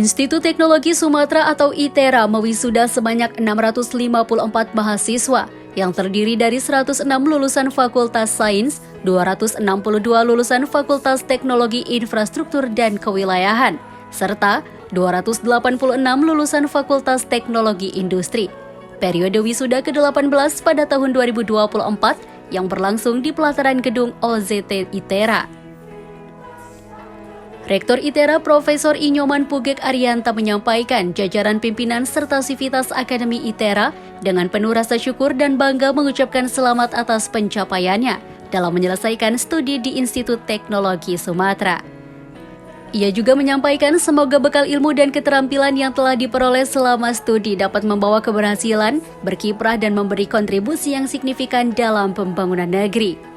Institut Teknologi Sumatera atau ITERA mewisuda sebanyak 654 mahasiswa yang terdiri dari 106 lulusan Fakultas Sains, 262 lulusan Fakultas Teknologi Infrastruktur dan Kewilayahan, serta 286 lulusan Fakultas Teknologi Industri. Periode wisuda ke-18 pada tahun 2024 yang berlangsung di pelataran gedung OZT ITERA. Rektor ITERA Profesor Inyoman Pugek Arianta menyampaikan jajaran pimpinan serta sivitas Akademi ITERA dengan penuh rasa syukur dan bangga mengucapkan selamat atas pencapaiannya dalam menyelesaikan studi di Institut Teknologi Sumatera. Ia juga menyampaikan semoga bekal ilmu dan keterampilan yang telah diperoleh selama studi dapat membawa keberhasilan, berkiprah dan memberi kontribusi yang signifikan dalam pembangunan negeri.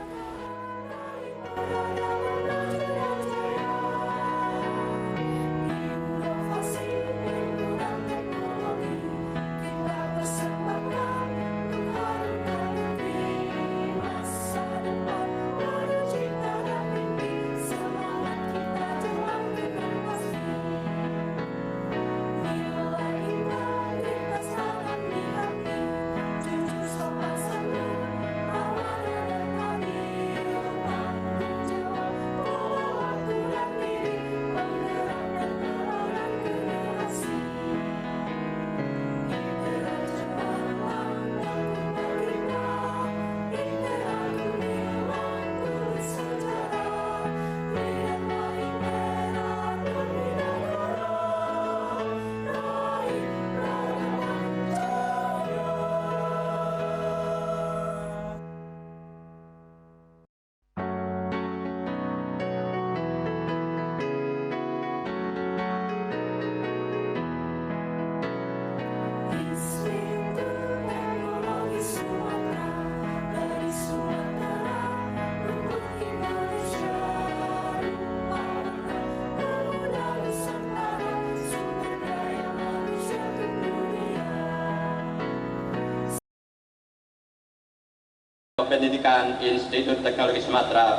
Pendidikan Institut Teknologi Sumatera,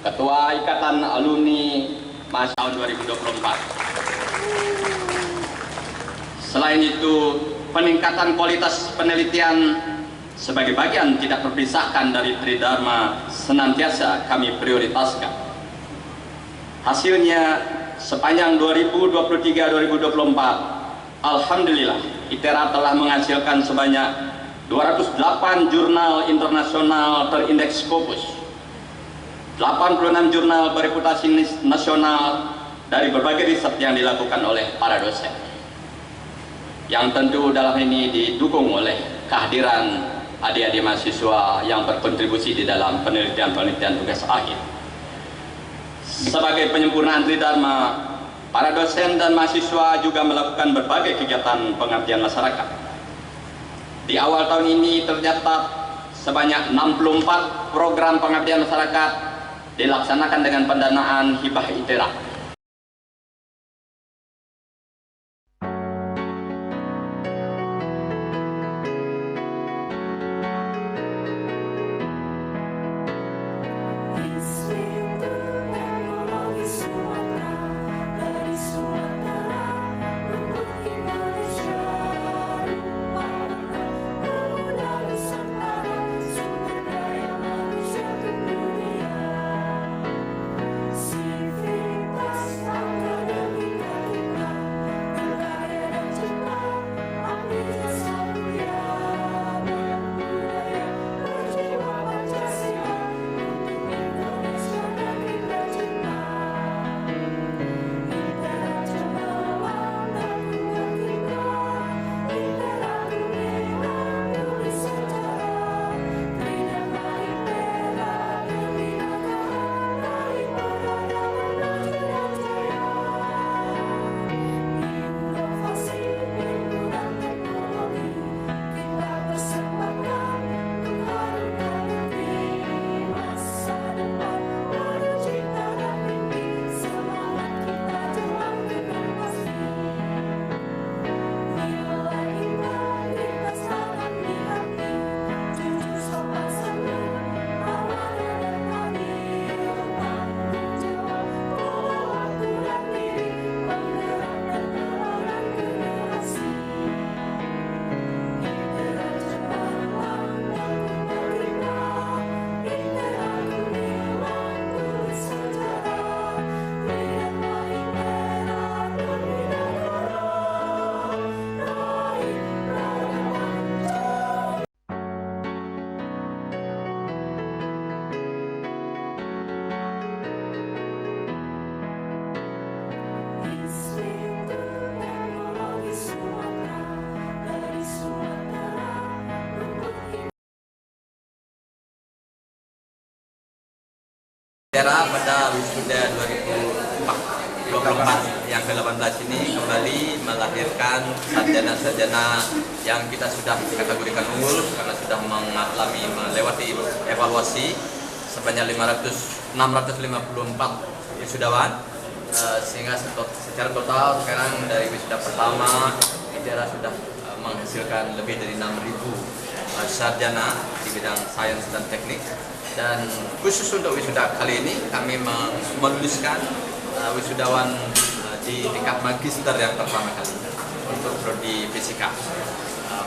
Ketua Ikatan Alumni Mahasiswa tahun 2024. Selain itu, peningkatan kualitas penelitian sebagai bagian tidak terpisahkan dari Tridharma senantiasa kami prioritaskan. Hasilnya, sepanjang 2023-2024, Alhamdulillah, ITERA telah menghasilkan sebanyak 208 jurnal internasional terindeks Scopus, 86 jurnal bereputasi nasional dari berbagai riset yang dilakukan oleh para dosen, yang tentu dalam ini didukung oleh kehadiran adik-adik mahasiswa yang berkontribusi di dalam penelitian tugas akhir. Sebagai penyempurnaan Tridharma, para dosen dan mahasiswa juga melakukan berbagai kegiatan pengabdian masyarakat. Di awal tahun ini tercatat sebanyak 64 program pengabdian masyarakat dilaksanakan dengan pendanaan hibah ITERA. ITERA pada wisuda 2024 yang ke-18 ini kembali melahirkan sarjana-sarjana yang kita sudah kategorikan unggul karena sudah melewati evaluasi sebanyak 654 wisudawan, sehingga secara total sekarang dari wisuda pertama ITERA sudah menghasilkan lebih dari 6.000 sarjana di bidang sains dan teknik. Dan khusus untuk wisuda kali ini kami meluluskan wisudawan di tingkat magister yang pertama kali untuk prodi fisika.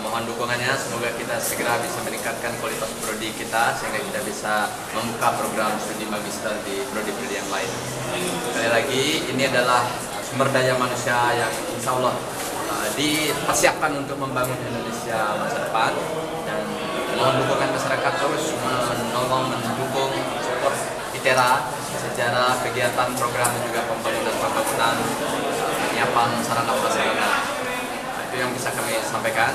Mohon dukungannya, semoga kita segera bisa meningkatkan kualitas prodi kita sehingga kita bisa membuka program studi magister di prodi-prodi yang lain. Sekali lagi, ini adalah sumber daya manusia yang insya Allah dipersiapkan untuk membangun Indonesia masa depan, dan mohon dukungan masyarakat terus menolong, mendukung, support ITERA secara kegiatan program dan juga pembangunan penyiapan sarana prasarana. Itu yang bisa kami sampaikan.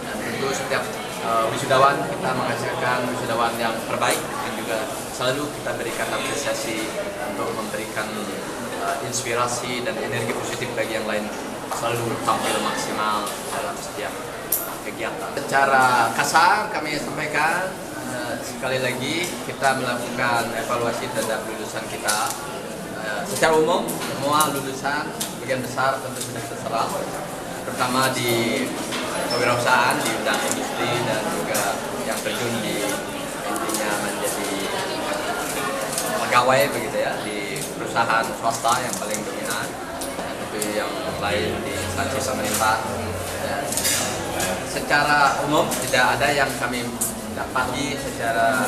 Dan tentu setiap wisudawan kita menghasilkan wisudawan yang terbaik, dan juga selalu kita berikan apresiasi untuk memberikan inspirasi dan energi positif bagi yang lain, selalu tampil maksimal dalam setiap kegiatan. Secara kasar kami sampaikan, sekali lagi kita melakukan evaluasi terhadap lulusan kita. Secara umum semua lulusan sebagian besar tentu sudah terserap, terutama di kewirausahaan di bidang industri dan juga yang terjun di intinya menjadi pegawai begitu ya di perusahaan swasta yang paling dominan, dan itu yang lain di instansi pemerintah. Dan secara umum tidak ada yang kami dapati secara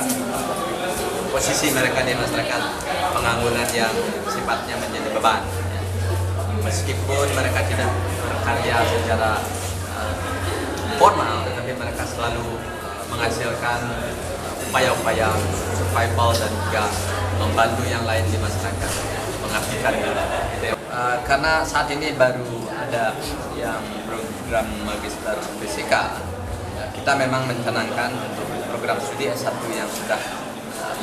posisi mereka di masyarakat pengangguran yang sifatnya menjadi beban. Meskipun mereka tidak berkarya secara formal, tetapi mereka selalu menghasilkan upaya-upaya survival dan juga membantu yang lain di masyarakat, mengabdikan diri. Karena saat ini baru ada yang program magister fisika, kita memang mencanangkan untuk program studi S1 yang sudah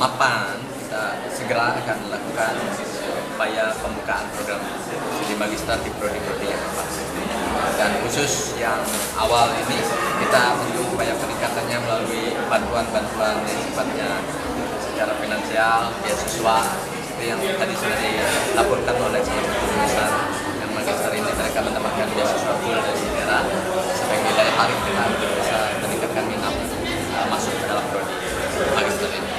mapan, kita segera akan melakukan upaya pembukaan program studi magister di prodi-prodi yang tepat. Dan khusus yang awal ini kita untuk upaya peningkatannya melalui bantuan-bantuan yang sifatnya secara finansial, beasiswa, seperti yang tadi sudah dilaporkan oleh salah satu lulusan yang magister ini, mereka mendapatkan beasiswa full dari daerah sebagai daya tarik kita bisa meningkatkan minat masuk ke dalam prodi magister ini.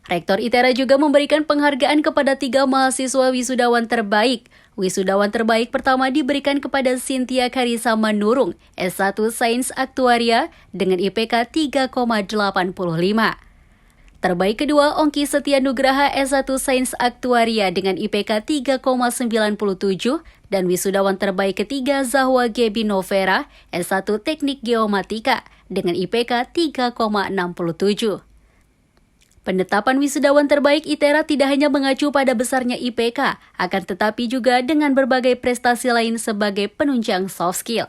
Rektor ITERA juga memberikan penghargaan kepada 3 mahasiswa wisudawan terbaik. Wisudawan terbaik pertama diberikan kepada Cynthia Karisa Manurung, S1 Sains Aktuaria dengan IPK 3,85. Terbaik kedua Ongki Setia Nugraha, S1 Sains Aktuaria dengan IPK 3,97, dan wisudawan terbaik ketiga Zahwa Gebi Novera, S1 Teknik Geomatika dengan IPK 3,67. Penetapan wisudawan terbaik ITERA tidak hanya mengacu pada besarnya IPK, akan tetapi juga dengan berbagai prestasi lain sebagai penunjang soft skill.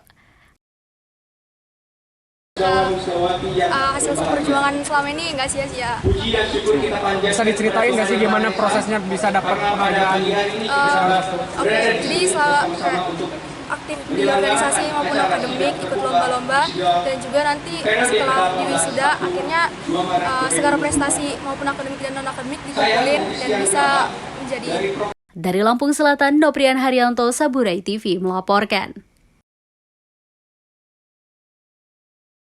Hasil perjuangan selama ini nggak sia-sia. Bisa diceritain nggak sih gimana prosesnya bisa dapat penghargaan? Oke, jadi aktif di organisasi maupun akademik, ikut lomba-lomba, dan juga nanti setelah di wisuda akhirnya segala prestasi maupun akademik dan non-akademik dikumpulin dan bisa menjadi. Dari Lampung Selatan, Noprian Haryanto, Saburai TV melaporkan.